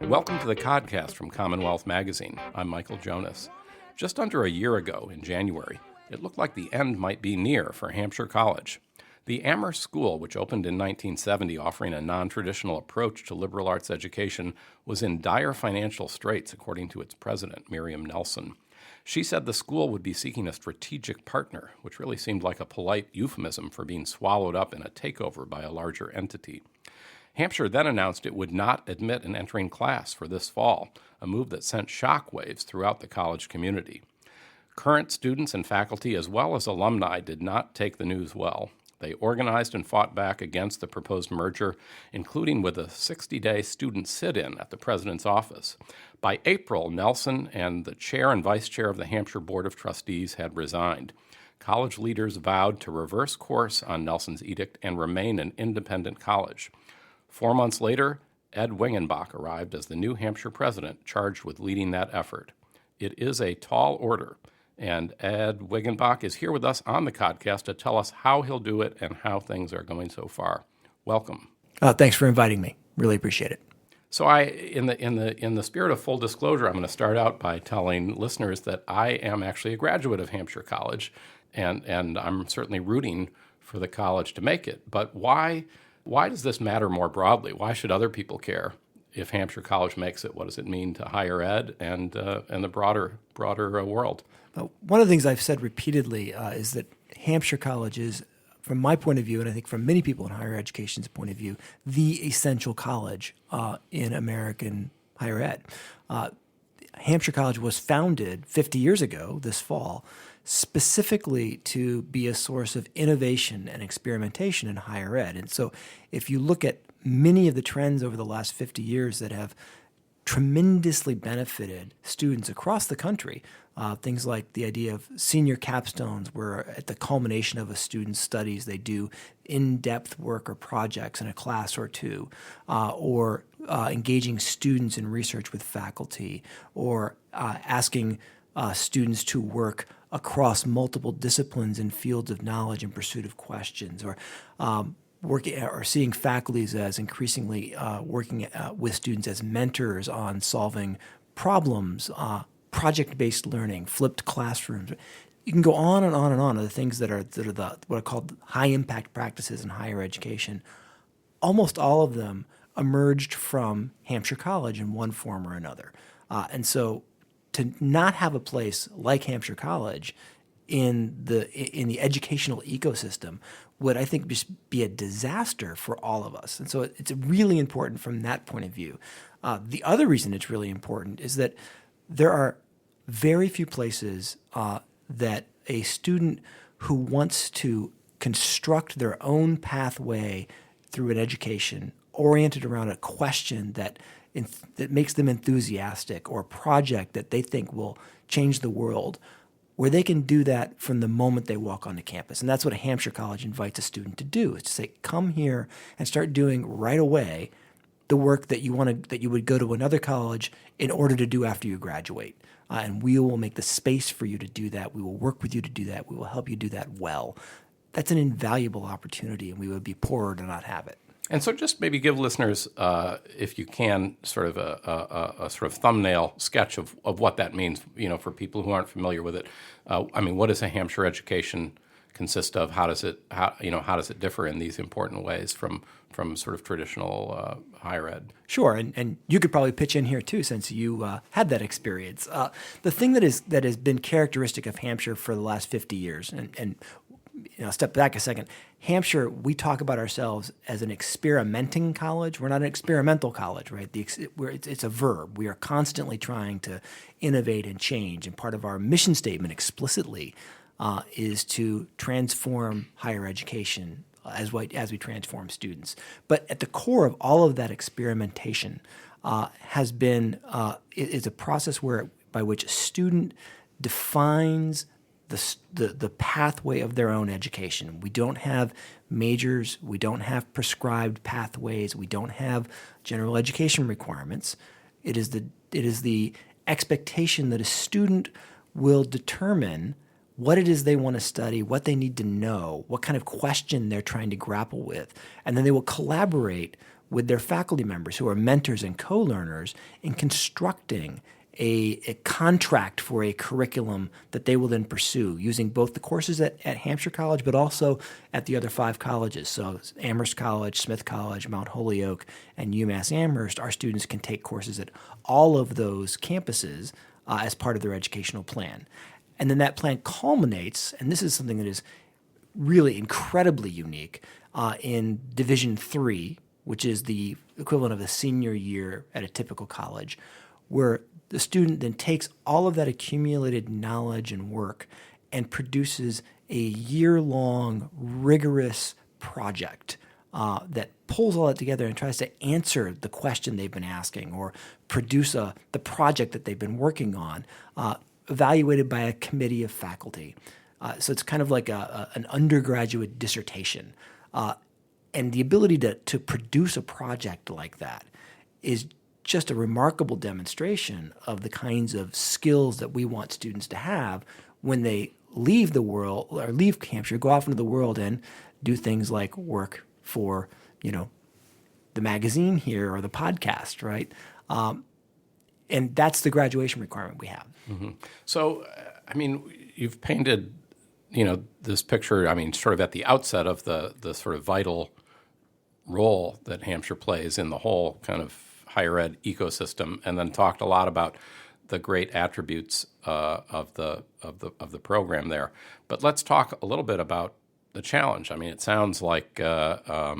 Welcome to the Codcast from Commonwealth Magazine. I'm Michael Jonas. Just under a year ago, in January, it looked like the end might be near for Hampshire College. The Amherst school, which opened in 1970 offering a non-traditional approach to liberal arts education, was in dire financial straits, according to its president, Miriam Nelson. She said the school would be seeking a strategic partner, which really seemed like a polite euphemism for being swallowed up in a takeover by a larger entity. Hampshire then announced it would not admit an entering class for this fall, a move that sent shockwaves throughout the college community. Current students and faculty, as well as alumni, did not take the news well. They organized and fought back against the proposed merger, including with a 60-day student sit-in at the president's office. By April, Nelson and the chair and vice chair of the Hampshire Board of Trustees had resigned. College leaders vowed to reverse course on Nelson's edict and remain an independent college. 4 months later, Ed Wingenbach arrived as the new Hampshire president, charged with leading that effort. It is a tall order, and Ed Wingenbach is here with us on the Codcast to tell us how he'll do it and how things are going so far. Welcome. Thanks for inviting me. Really appreciate it. So in the spirit of full disclosure, I'm going to start out by telling listeners that I am actually a graduate of Hampshire College, and I'm certainly rooting for the college to make it. But why does this matter more broadly? Why should other people care if Hampshire College makes it? What does it mean to higher ed and the broader world? One of the things I've said repeatedly is that Hampshire College is, from my point of view, and I think from many people in higher education's point of view, the essential college in American higher ed. Hampshire College was founded 50 years ago this fall specifically to be a source of innovation and experimentation in higher ed. And so if you look at many of the trends over the last 50 years that have tremendously benefited students across the country, things like the idea of senior capstones, where at the culmination of a student's studies, they do in-depth work or projects in a class or two, or engaging students in research with faculty, or asking students to work across multiple disciplines and fields of knowledge in pursuit of questions, or working or seeing faculties as increasingly working with students as mentors on solving problems, project-based learning, flipped classrooms. You can go on and on and on of the things that are the what are called high-impact practices in higher education. Almost all of them emerged from Hampshire College in one form or another, and so to not have a place like Hampshire College in the educational ecosystem would, I think, just be a disaster for all of us. And so it's really important from that point of view. The other reason it's really important is that there are very few places that a student who wants to construct their own pathway through an education oriented around a question that makes them enthusiastic, or a project that they think will change the world, where they can do that from the moment they walk onto campus. And that's what a Hampshire College invites a student to do, is to say, come here and start doing right away the work that you would go to another college in order to do after you graduate. And we will make the space for you to do that. We will work with you to do that. We will help you do that well. That's an invaluable opportunity, and we would be poorer to not have it. And so just maybe give listeners, if you can, sort of a sort of thumbnail sketch of what that means, for people who aren't familiar with it. What does a Hampshire education consist of? How does it differ in these important ways from sort of traditional higher ed? Sure, and you could probably pitch in here too, since you had that experience. The thing that has been characteristic of Hampshire for the last 50 years, and step back a second. Hampshire, we talk about ourselves as an experimenting college. We're not an experimental college, right? It's a verb. We are constantly trying to innovate and change, and part of our mission statement explicitly is to transform higher education as we transform students. But at the core of all of that experimentation has been is a process by which a student defines the pathway of their own education. We don't have majors. We don't have prescribed pathways. We don't have general education requirements. It is the expectation that a student will determine what it is they want to study, what they need to know, what kind of question they're trying to grapple with, and then they will collaborate with their faculty members who are mentors and co-learners in constructing a contract for a curriculum that they will then pursue using both the courses at Hampshire College, but also at the other 5 colleges. So Amherst College, Smith College, Mount Holyoke, and UMass Amherst, our students can take courses at all of those campuses as part of their educational plan. And then that plan culminates, and this is something that is really incredibly unique, in Division 3, which is the equivalent of the senior year at a typical college, where the student then takes all of that accumulated knowledge and work and produces a year-long, rigorous project that pulls all that together and tries to answer the question they've been asking or produce the project that they've been working on, evaluated by a committee of faculty. So it's kind of like an undergraduate dissertation. And the ability to produce a project like that is just a remarkable demonstration of the kinds of skills that we want students to have when they leave the world or leave Hampshire, go off into the world and do things like work for, the magazine here or the podcast, right? And that's the graduation requirement we have. Mm-hmm. So, you've painted, this picture, sort of at the outset of the sort of vital role that Hampshire plays in the whole kind of higher ed ecosystem, and then talked a lot about the great attributes of the program there. But let's talk a little bit about the challenge. It sounds like what's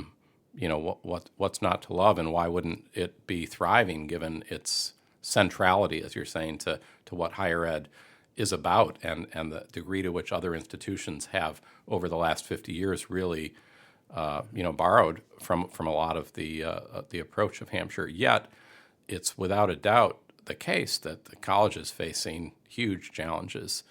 not to love, and why wouldn't it be thriving given its centrality, as you're saying, to what higher ed is about, and the degree to which other institutions have over the last 50 years really borrowed from a lot of the approach of Hampshire. Yet, it's without a doubt the case that the college is facing huge challenges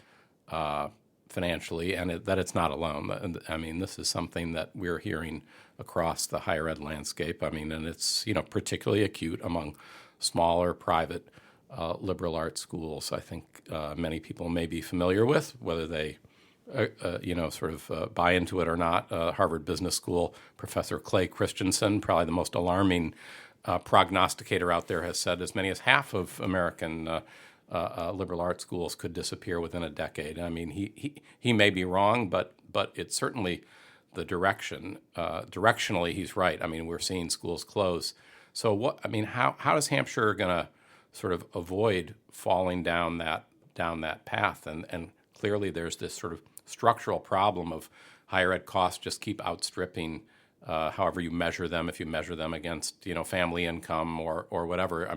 financially, and that it's not alone. This is something that we're hearing across the higher ed landscape. And it's particularly acute among smaller private liberal arts schools. I think many people may be familiar with, whether they buy into it or not. Harvard Business School professor Clay Christensen, probably the most alarming prognosticator out there, has said as many as half of American liberal arts schools could disappear within a decade. He may be wrong, but it's certainly the direction. Directionally, he's right. We're seeing schools close. So how is Hampshire going to sort of avoid falling down that path? And clearly, there's this sort of structural problem of higher ed costs just keep outstripping however you measure them. If you measure them against family income or whatever,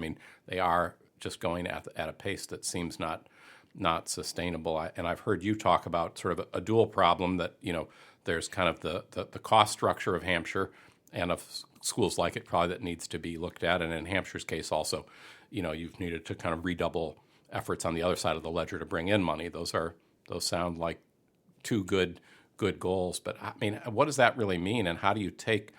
they are just going at a pace that seems not sustainable. And I've heard you talk about sort of a dual problem that there's kind of the cost structure of Hampshire and of schools like it probably that needs to be looked at. And in Hampshire's case also, you've needed to kind of redouble efforts on the other side of the ledger to bring in money. Those sound like two good goals, but what does that really mean, and how do you take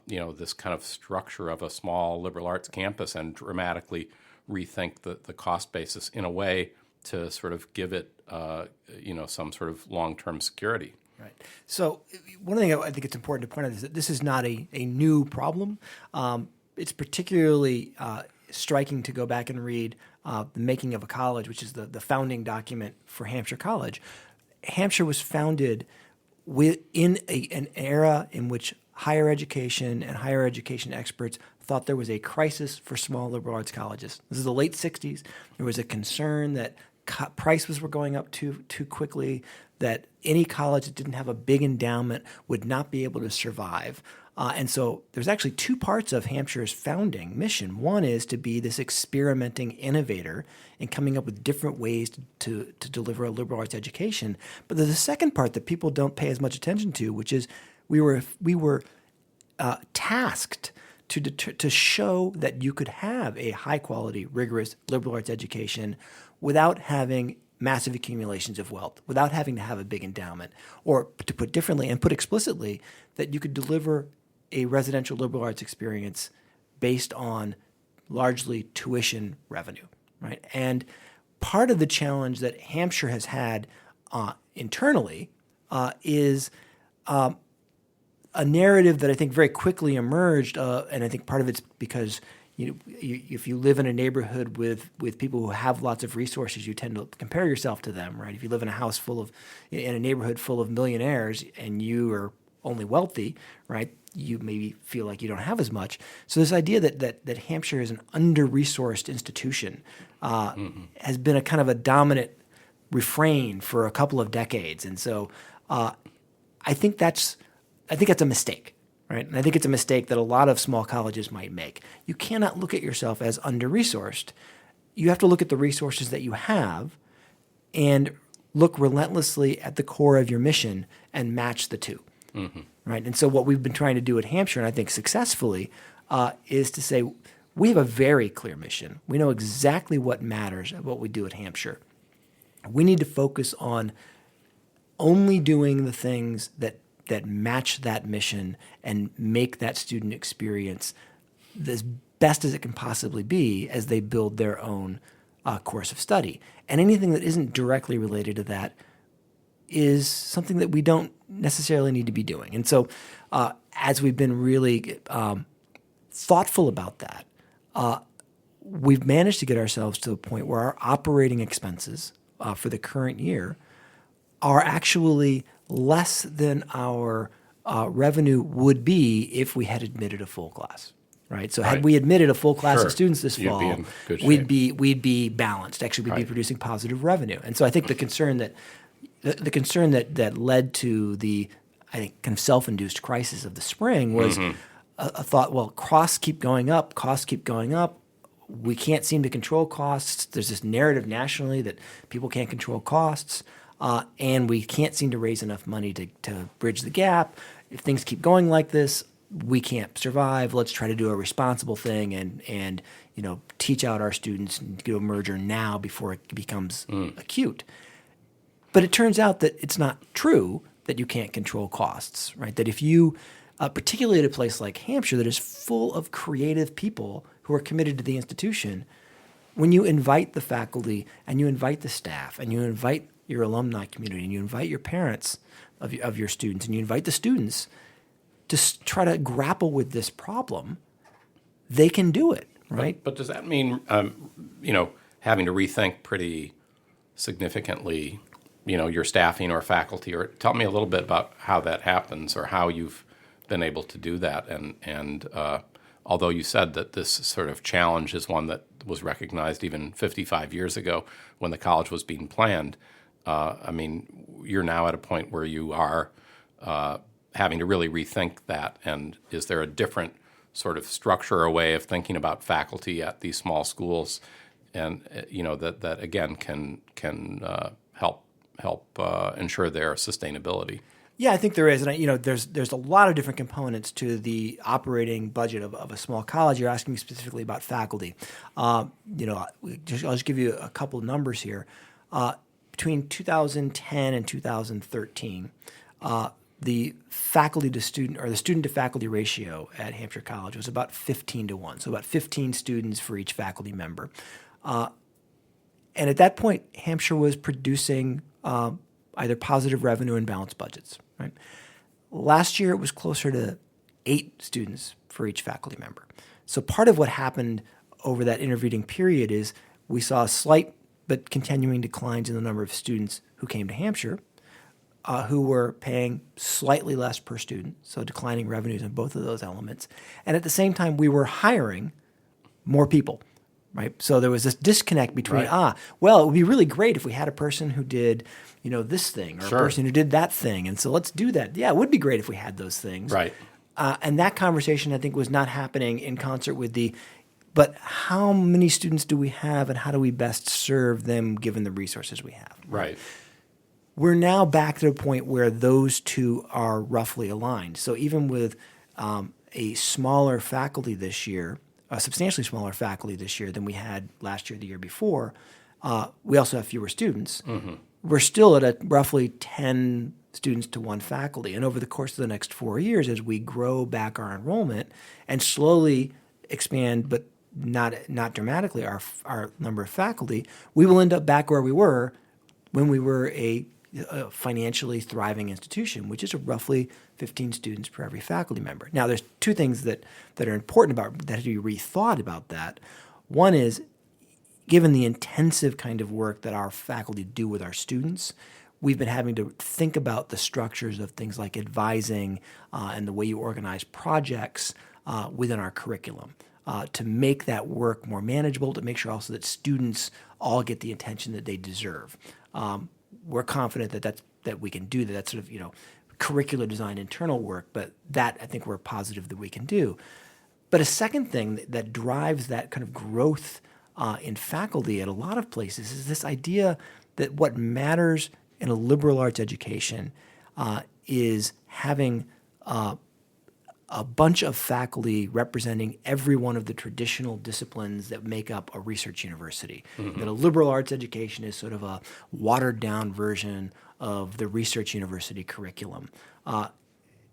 this kind of structure of a small liberal arts campus and dramatically rethink the cost basis in a way to sort of give it some sort of long-term security? Right. So one thing I think it's important to point out is that this is not a new problem. It's particularly striking to go back and read The Making of a College, which is the founding document for Hampshire College. Hampshire was founded in an era in which higher education and higher education experts thought there was a crisis for small liberal arts colleges. This is the late 60s. There was a concern that prices were going up too quickly, that any college that didn't have a big endowment would not be able to survive. And so there's actually two parts of Hampshire's founding mission. One is to be this experimenting innovator in coming up with different ways to deliver a liberal arts education. But there's a second part that people don't pay as much attention to, which is we were tasked to show that you could have a high-quality, rigorous liberal arts education without having massive accumulations of wealth, without having to have a big endowment, or to put differently and put explicitly, that you could deliver a residential liberal arts experience based on largely tuition revenue, right? And part of the challenge that Hampshire has had internally is a narrative that I think very quickly emerged, and I think part of it's because if you live in a neighborhood with people who have lots of resources, you tend to compare yourself to them, right? If you live in a neighborhood full of millionaires and you are only wealthy, right? You maybe feel like you don't have as much. So this idea that Hampshire is an under-resourced institution has been a kind of a dominant refrain for a couple of decades, and so I think that's a mistake. Right? And I think it's a mistake that a lot of small colleges might make. You cannot look at yourself as under-resourced. You have to look at the resources that you have and look relentlessly at the core of your mission and match the two. Mm-hmm. Right? And so what we've been trying to do at Hampshire, and I think successfully, is to say we have a very clear mission. We know exactly what matters at what we do at Hampshire. We need to focus on only doing the things that match that mission and make that student experience as best as it can possibly be as they build their own course of study. And anything that isn't directly related to that is something that we don't necessarily need to be doing. And so as we've been really thoughtful about that, we've managed to get ourselves to a point where our operating expenses for the current year are actually less than our revenue would be if we had admitted a full class, right? So had we admitted a full class of students this fall, we'd be balanced. Actually, we'd be producing positive revenue. And so I think the concern that led to the, I think, kind of self-induced crisis of the spring was a thought, well, costs keep going up. We can't seem to control costs. There's this narrative nationally that people can't control costs. And we can't seem to raise enough money to bridge the gap. If things keep going like this, we can't survive. Let's try to do a responsible thing and teach out our students and do a merger now before it becomes acute. But it turns out that it's not true that you can't control costs, right? That if you, particularly at a place like Hampshire that is full of creative people who are committed to the institution, when you invite the faculty and you invite the staff and you invite your alumni community and you invite your parents of your students and you invite the students to try to grapple with this problem, they can do it, right? But does that mean, having to rethink pretty significantly, your staffing or faculty? Or tell me a little bit about how that happens or how you've been able to do that. And although you said that this sort of challenge is one that was recognized even 55 years ago when the college was being planned, you're now at a point where you are having to really rethink that. And is there a different sort of structure or way of thinking about faculty at these small schools, and that again can help ensure their sustainability? Yeah, I think there is, and there's a lot of different components to the operating budget of a small college. You're asking me specifically about faculty. I'll just give you a couple of numbers here. Between 2010 and 2013, the faculty to student or the student to faculty ratio at Hampshire College was about 15-1, so about 15 students for each faculty member. And at that point, Hampshire was producing either positive revenue and balanced budgets. Right? Last year, it was closer to 8 students for each faculty member. So part of what happened over that intervening period is we saw slight but continuing declines in the number of students who came to Hampshire, who were paying slightly less per student, so declining revenues in both of those elements. And at the same time, we were hiring more people, right? So there was this disconnect between, it would be really great if we had a person who did, this thing, or a person who did that thing, and so let's do that. Yeah, it would be great if we had those things. Right. And that conversation, I think, was not happening in concert with but how many students do we have and how do we best serve them given the resources we have? Right. We're now back to a point where those two are roughly aligned. So even with a smaller faculty this year, a substantially smaller faculty this year than we had last year, the year before, we also have fewer students. Mm-hmm. We're still at a roughly 10 students to one faculty. And over the course of the next 4 years, as we grow back our enrollment and slowly expand, but not dramatically, our number of faculty, we will end up back where we were when we were a financially thriving institution, which is roughly 15 students per every faculty member. Now, there's two things that are important about that have to be rethought about that. One is, given the intensive kind of work that our faculty do with our students, we've been having to think about the structures of things like advising and the way you organize projects within our curriculum to make that work more manageable, to make sure also that students all get the attention that they deserve. We're confident that we can do that. That's sort of, curricular design internal work, but that I think we're positive that we can do. But a second thing that drives that kind of growth in faculty at a lot of places is this idea that what matters in a liberal arts education is having a bunch of faculty representing every one of the traditional disciplines that make up a research university. Mm-hmm. That a liberal arts education is sort of a watered-down version of the research university curriculum,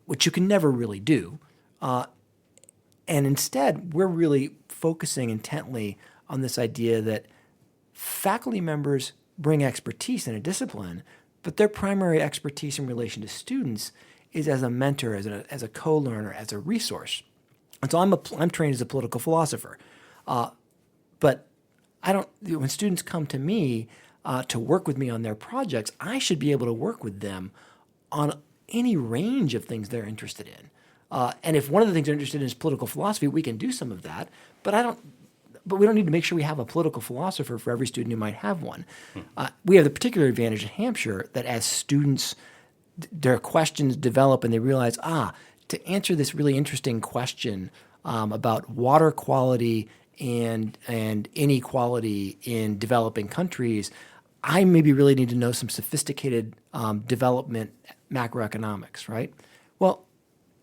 which you can never really do. And instead, we're really focusing intently on this idea that faculty members bring expertise in a discipline, but their primary expertise in relation to students is as a mentor, as a co-learner, as a resource. And so I'm trained as a political philosopher, but I don't. When students come to me to work with me on their projects, I should be able to work with them on any range of things they're interested in. And if one of the things they're interested in is political philosophy, we can do some of that. But we don't need to make sure we have a political philosopher for every student who might have one. We have the particular advantage at Hampshire that as students, their questions develop and they realize, to answer this really interesting question about water quality and inequality in developing countries, I maybe really need to know some sophisticated development macroeconomics, right? Well,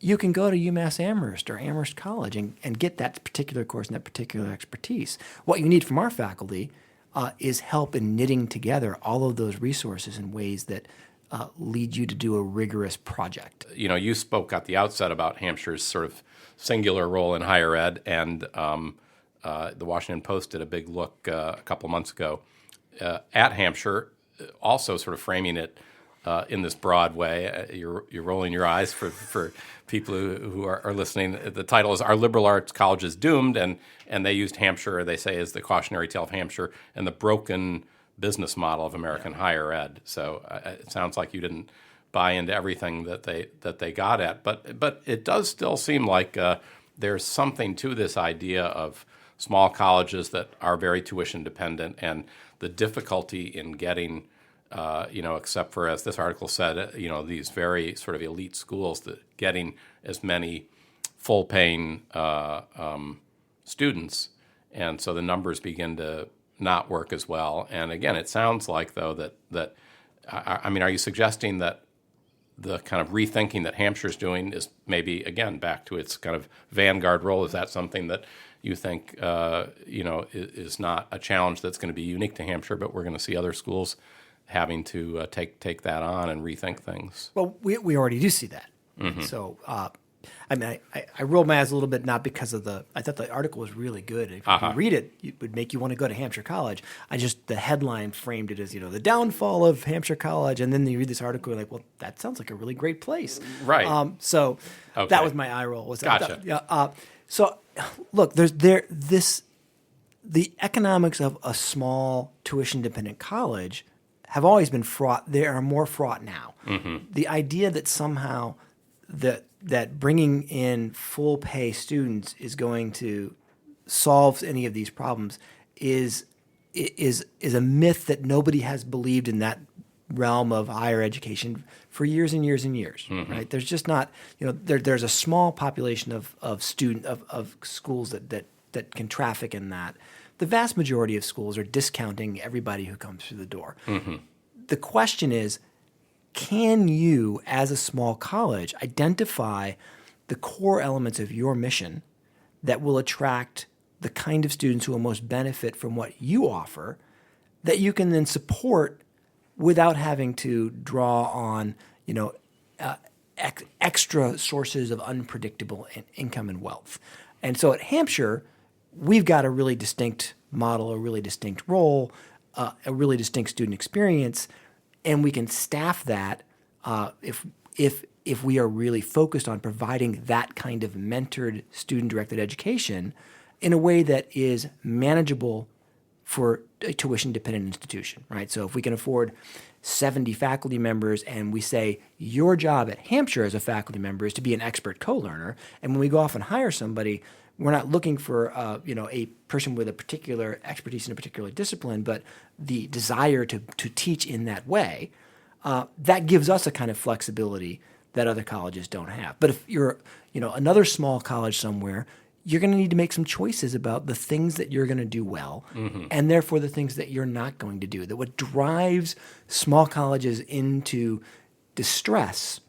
you can go to UMass Amherst or Amherst College and get that particular course and that particular expertise. What you need from our faculty is help in knitting together all of those resources in ways that lead you to do a rigorous project. You spoke at the outset about Hampshire's sort of singular role in higher ed, and the Washington Post did a big look a couple months ago at Hampshire, also sort of framing it in this broad way. You're rolling your eyes for people who are listening. The title is "Are Liberal Arts Colleges Doomed?" and they used Hampshire, they say, as the cautionary tale of Hampshire and the broken business model of American higher ed. So it sounds like you didn't buy into everything that they got at, but it does still seem like there's something to this idea of small colleges that are very tuition dependent and the difficulty in getting, except for, as this article said, these very sort of elite schools, that getting as many full-paying students, and so the numbers begin to not work as well. And again, it sounds like, though, that are you suggesting that the kind of rethinking that Hampshire's doing is maybe, again, back to its kind of vanguard role? Is that something that you think, is not a challenge that's going to be unique to Hampshire, but we're going to see other schools having to take that on and rethink things? Well, we already do see that. Mm-hmm. So, I rolled my eyes a little bit, not because of I thought the article was really good. If you read it, it would make you want to go to Hampshire College. The headline framed it as, the downfall of Hampshire College. And then you read this article, you're like, well, that sounds like a really great place. Right. That was my eye roll. Gotcha. So look, the economics of a small tuition-dependent college have always been fraught. They are more fraught now. Mm-hmm. The idea that somehow that bringing in full pay students is going to solve any of these problems is a myth that nobody has believed in that realm of higher education for years and years and years. Mm-hmm. Right? There's just not, there's a small population of schools that can traffic in that. The vast majority of schools are discounting everybody who comes through the door. Mm-hmm. The question is, can you, as a small college, identify the core elements of your mission that will attract the kind of students who will most benefit from what you offer, that you can then support without having to draw on, extra sources of unpredictable income and wealth? And so at Hampshire, we've got a really distinct model, a really distinct role, a really distinct student experience. and we can staff that if we are really focused on providing that kind of mentored student-directed education in a way that is manageable for a tuition-dependent institution, right? So if we can afford 70 faculty members and we say, your job at Hampshire as a faculty member is to be an expert co-learner, and when we go off and hire somebody, we're not looking for a person with a particular expertise in a particular discipline, but the desire to teach in that way, that gives us a kind of flexibility that other colleges don't have. But if you're another small college somewhere, you're going to need to make some choices about the things that you're going to do well, and therefore the things that you're not going to do. That what drives small colleges into distress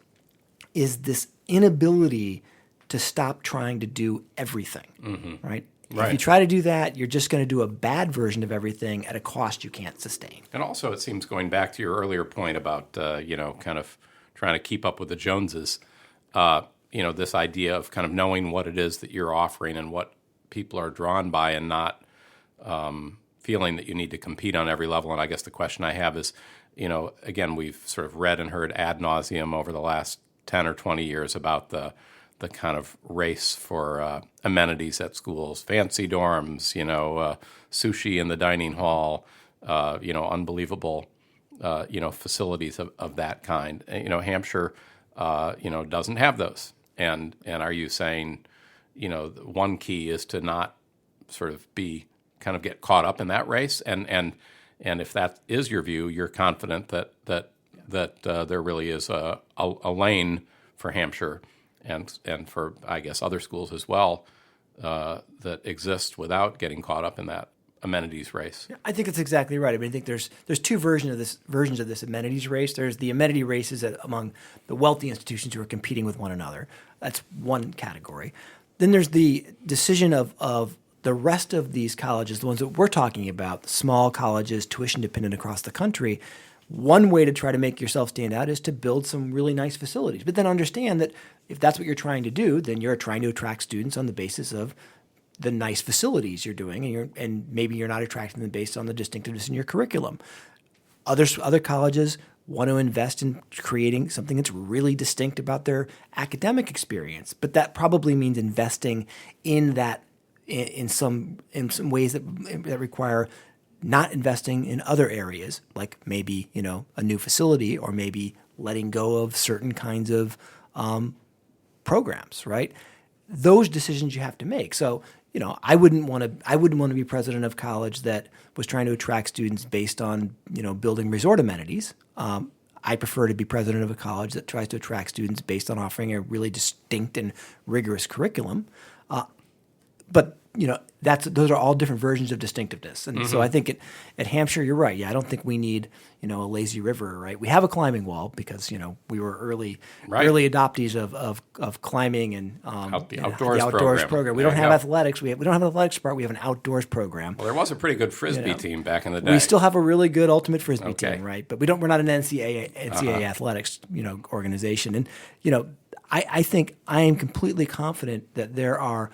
is this inability to stop trying to do everything, right? If you try to do that, you're just going to do a bad version of everything at a cost you can't sustain. And also, it seems, going back to your earlier point about, kind of trying to keep up with the Joneses, this idea of kind of knowing what it is that you're offering and what people are drawn by, and not feeling that you need to compete on every level. And I guess the question I have is, again, we've sort of read and heard ad nauseum over the last 10 or 20 years about the kind of race for amenities at schools, fancy dorms, sushi in the dining hall, unbelievable, facilities of that kind. Hampshire, doesn't have those. And are you saying, one key is to not sort of get caught up in that race? And if that is your view, you're confident that there really is a lane for Hampshire and for, I guess, other schools as well, that exist without getting caught up in that amenities race. I think that's exactly right. I mean, I think there's two versions of this amenities race. There's the amenity races among the wealthy institutions who are competing with one another. That's one category. Then there's the decision of the rest of these colleges, the ones that we're talking about, the small colleges, tuition dependent across the country. One way to try to make yourself stand out is to build some really nice facilities. But then understand that if that's what you're trying to do, then you're trying to attract students on the basis of the nice facilities you're doing, and maybe you're not attracting them based on the distinctiveness in your curriculum. Other colleges want to invest in creating something that's really distinct about their academic experience, but that probably means investing in that in some ways that require not investing in other areas, like maybe a new facility, or maybe letting go of certain kinds of programs. Right? Those decisions you have to make. So I wouldn't want to be president of college that was trying to attract students based on building resort amenities. I prefer to be president of a college that tries to attract students based on offering a really distinct and rigorous curriculum. But those are all different versions of distinctiveness. And so I think at Hampshire, you're right. Yeah, I don't think we need a lazy river, right? We have a climbing wall because we were early adoptees of climbing and the outdoors program. We don't have athletics. We don't have an athletics part. We have an outdoors program. Well, there was a pretty good frisbee team back in the day. We still have a really good ultimate frisbee team, right? But we're not an NCAA athletics organization. And I think I am completely confident that there are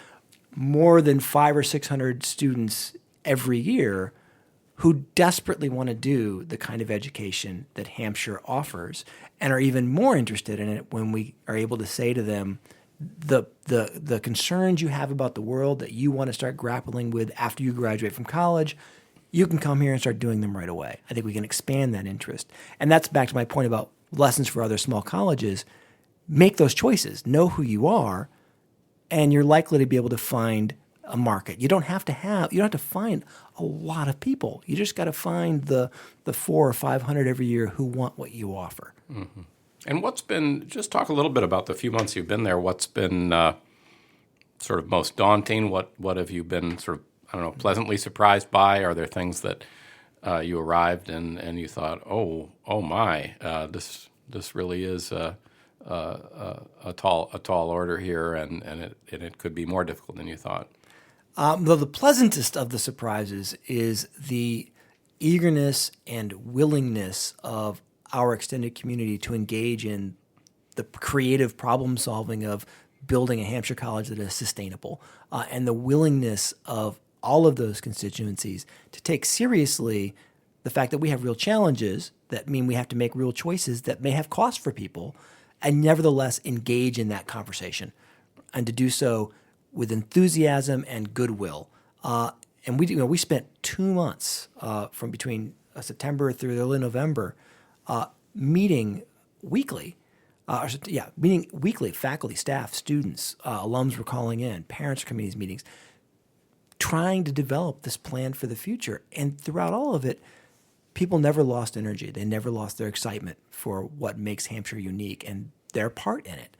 more than 500 or 600 students every year who desperately want to do the kind of education that Hampshire offers, and are even more interested in it when we are able to say to them, the concerns you have about the world that you want to start grappling with after you graduate from college, you can come here and start doing them right away. I think we can expand that interest. And that's back to my point about lessons for other small colleges. Make those choices. Know who you are, and you're likely to be able to find a market. You don't have to find a lot of people. You just got to find the 400 or 500 every year who want what you offer. Mm-hmm. And just talk a little bit about the few months you've been there. What's been sort of most daunting? What have you been sort of, pleasantly surprised by? Are there things that you arrived and you thought, oh my, this really is a tall order here, and it could be more difficult than you thought? Though the pleasantest of the surprises is the eagerness and willingness of our extended community to engage in the creative problem solving of building a Hampshire College that is sustainable, and the willingness of all of those constituencies to take seriously the fact that we have real challenges that mean we have to make real choices that may have cost for people, and nevertheless engage in that conversation, and to do so with enthusiasm and goodwill. And we spent 2 months from between September through early November meeting weekly. Meeting weekly, faculty, staff, students, alums were calling in, parents were coming to these meetings, trying to develop this plan for the future. And throughout all of it, people never lost energy. They never lost their excitement for what makes Hampshire unique and their part in it.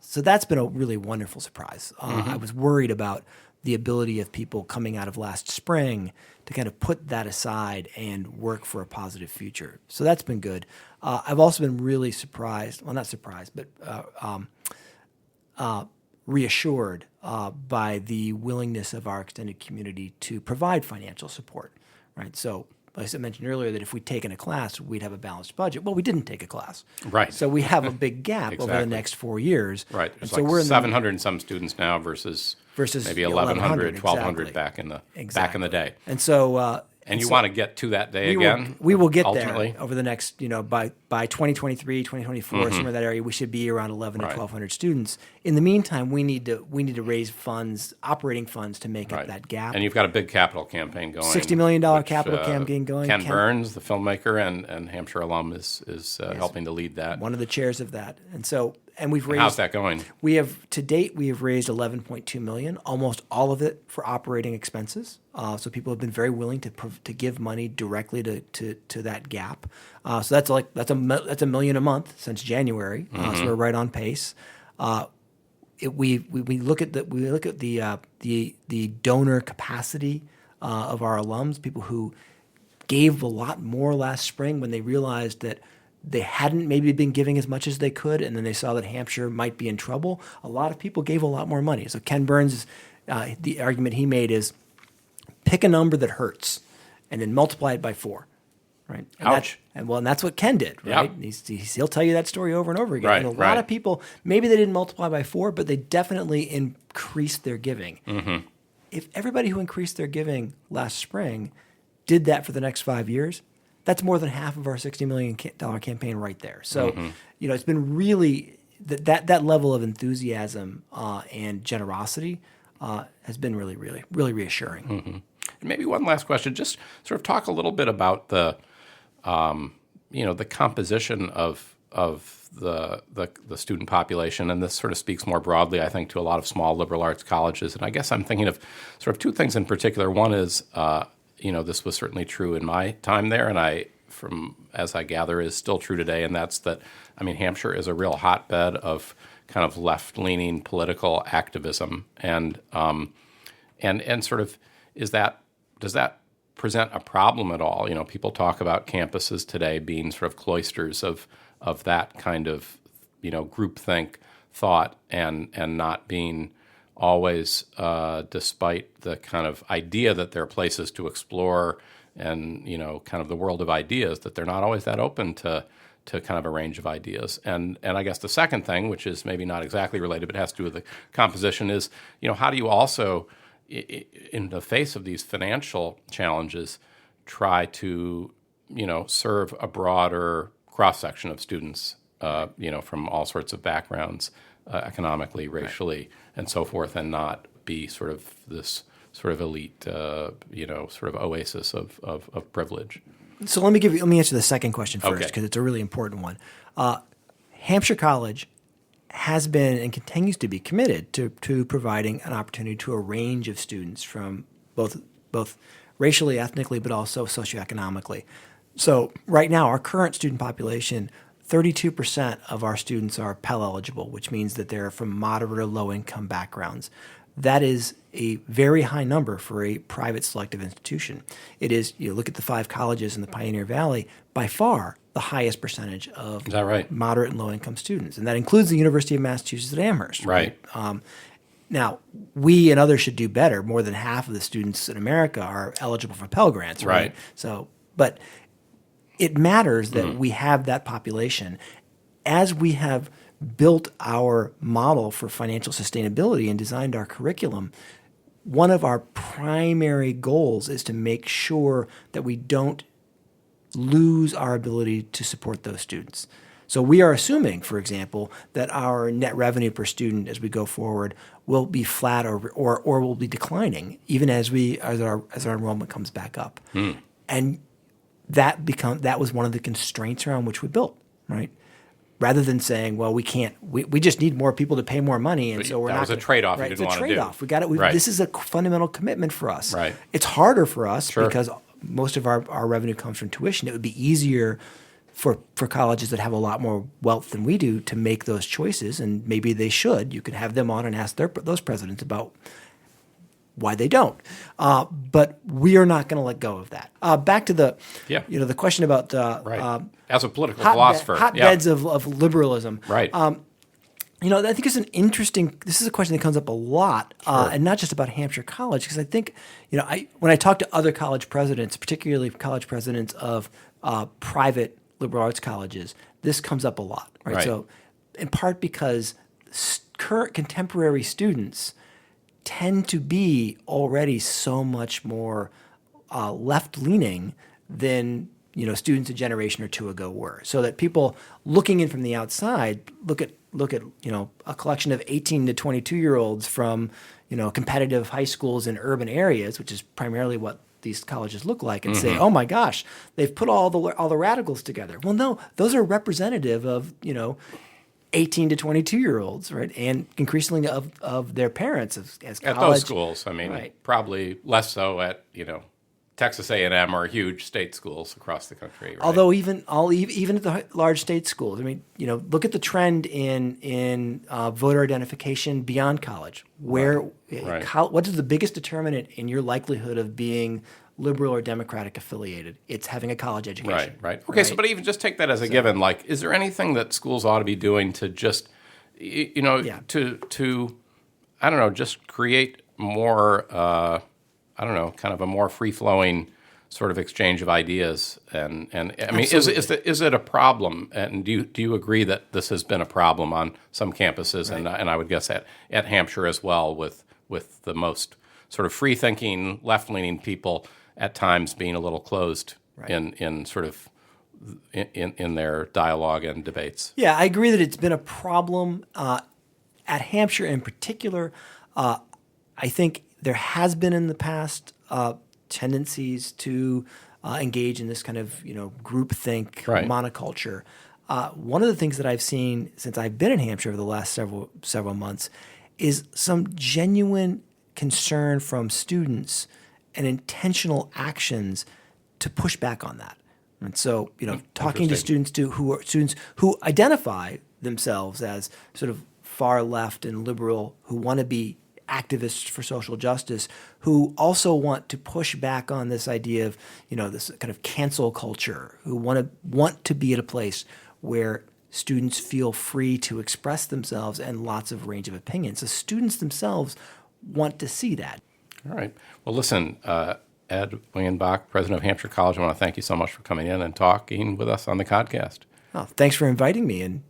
So that's been a really wonderful surprise. I was worried about the ability of people coming out of last spring to kind of put that aside and work for a positive future. So that's been good. I've also been really surprised, well, not surprised, but reassured by the willingness of our extended community to provide financial support, right? So as I mentioned earlier, that if we'd taken a class, we'd have a balanced budget. Well, we didn't take a class. Right. So we have a big gap Exactly. over the next 4 years. Right. And There's so like we're 700 and some students now versus maybe 1,100, 1,200 exactly. back in the day. And so And you want to get to that day again? We will get ultimately? there over the next, by 2023, 2024, somewhere in that area, we should be around 11 to 1,200 students. In the meantime, we need to raise funds, operating funds, to make up that gap. And you've got a big capital campaign going. $60 million capital campaign going. Ken Burns, the filmmaker and Hampshire alum, is helping to lead that. One of the chairs of that. And we've raised. How's that going? To date, we have raised $11.2 million, almost all of it for operating expenses. So people have been very willing to give money directly to that gap. So that's $1 million a month since January. So we're right on pace. We look at the donor capacity of our alums, people who gave a lot more last spring when they realized that they hadn't maybe been giving as much as they could, and then they saw that Hampshire might be in trouble. A lot of people gave a lot more money. So Ken Burns, the argument he made is pick a number that hurts and then multiply it by 4. Right. Ouch. And that's what Ken did, right? Yep. He'll tell you that story over and over again. Right, and a lot of people, maybe they didn't multiply by 4, but they definitely increased their giving. If everybody who increased their giving last spring did that for the next 5 years, that's more than half of our $60 million campaign right there. So, it's been really that level of enthusiasm and generosity has been really, really, really reassuring. And maybe one last question, just sort of talk a little bit about the composition of the student population, and this sort of speaks more broadly, I think, to a lot of small liberal arts colleges. And I guess I'm thinking of sort of 2 things in particular. One is, this was certainly true in my time there, and as I gather, is still true today, and that's that, Hampshire is a real hotbed of kind of left-leaning political activism, and sort of does that present a problem at all? People talk about campuses today being sort of cloisters of that kind of groupthink thought, and not being always, despite the kind of idea that there are places to explore and kind of the world of ideas, that they're not always that open to kind of a range of ideas. And I guess the second thing, which is maybe not exactly related but has to do with the composition, is how do you also, in the face of these financial challenges, try to serve a broader cross-section of students, from all sorts of backgrounds, economically, racially, and so forth, and not be sort of this sort of elite, sort of oasis of privilege. So let me answer the second question first, because it's a really important one. Hampshire College has been and continues to be committed to providing an opportunity to a range of students from both racially, ethnically, but also socioeconomically. So right now, our current student population, 32% of our students are Pell eligible, which means that they're from moderate or low income backgrounds. That is a very high number for a private selective institution. It is, look at the 5 colleges in the Pioneer Valley, by far the highest percentage of moderate and low income students. And that includes the University of Massachusetts at Amherst. Right. Now, we and others should do better. More than half of the students in America are eligible for Pell Grants, right? So, but it matters that we have that population. As we have built our model for financial sustainability and designed our curriculum, one of our primary goals is to make sure that we don't lose our ability to support those students. So we are assuming, for example, that our net revenue per student as we go forward will be flat or will be declining, even as our enrollment comes back up. And that was one of the constraints around which we built, right? Rather than saying, well, we just need more people to pay more money, and so we're not. That was a trade-off. Right, you didn't want to do. It's a trade-off. We got it. Right. This is a fundamental commitment for us. Right. It's harder for us Sure. because most of our revenue comes from tuition. It would be easier for colleges that have a lot more wealth than we do to make those choices, and maybe they should. You could have them on and ask those presidents about why they don't. But we are not going to let go of that. Back to the question about as a political philosopher, hotbeds of liberalism. Right. I think it's an interesting. This is a question that comes up a lot, and not just about Hampshire College, because I think when I talk to other college presidents, particularly college presidents of private liberal arts colleges, this comes up a lot, right? So, in part because current contemporary students tend to be already so much more left-leaning than students a generation or two ago were. So that people looking in from the outside look at a collection of 18 to 22-year-olds from competitive high schools in urban areas, which is primarily what these colleges look like, and say, "Oh my gosh, they've put all the radicals together." Well, no, those are representative of 18 to 22-year-olds, right, and increasingly of their parents as college. At those schools, I mean, probably less so at Texas A&M or huge state schools across the country. Right? Although even at the large state schools, I mean, look at the trend in voter identification beyond college. What is the biggest determinant in your likelihood of being liberal or Democratic affiliated? It's having a college education. Right. Okay, so but even just take that as a given. Like, is there anything that schools ought to be doing to just, to I don't know, just create more, kind of a more free-flowing sort of exchange of ideas? And I mean, is it a problem? And do you agree that this has been a problem on some campuses, and I would guess at Hampshire as well, with the most sort of free-thinking, left-leaning people at times being a little closed in sort of in their dialogue and debates? Yeah, I agree that it's been a problem at Hampshire in particular. I think there has been in the past tendencies to engage in this kind of groupthink monoculture. One of the things that I've seen since I've been in Hampshire over the last several months is some genuine concern from students and intentional actions to push back on that. And so, talking to students who identify themselves as sort of far left and liberal, who want to be activists for social justice, who also want to push back on this idea of, this kind of cancel culture, who want to be at a place where students feel free to express themselves and lots of range of opinions. So students themselves want to see that. All right. Well, listen, Ed Wingenbach, president of Hampshire College, I want to thank you so much for coming in and talking with us on the podcast. Oh, thanks for inviting me, and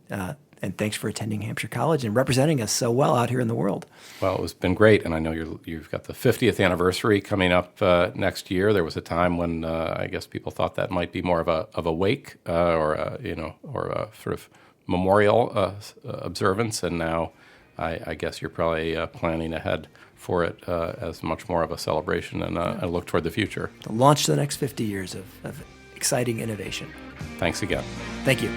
thanks for attending Hampshire College and representing us so well out here in the world. Well, it's been great, and I know you've got the 50th anniversary coming up next year. There was a time when I guess people thought that might be more of a wake or a sort of memorial observance, and now I guess you're probably planning ahead for it as much more of a celebration and a look toward the future. The launch to the next 50 years of exciting innovation. Thanks again. Thank you.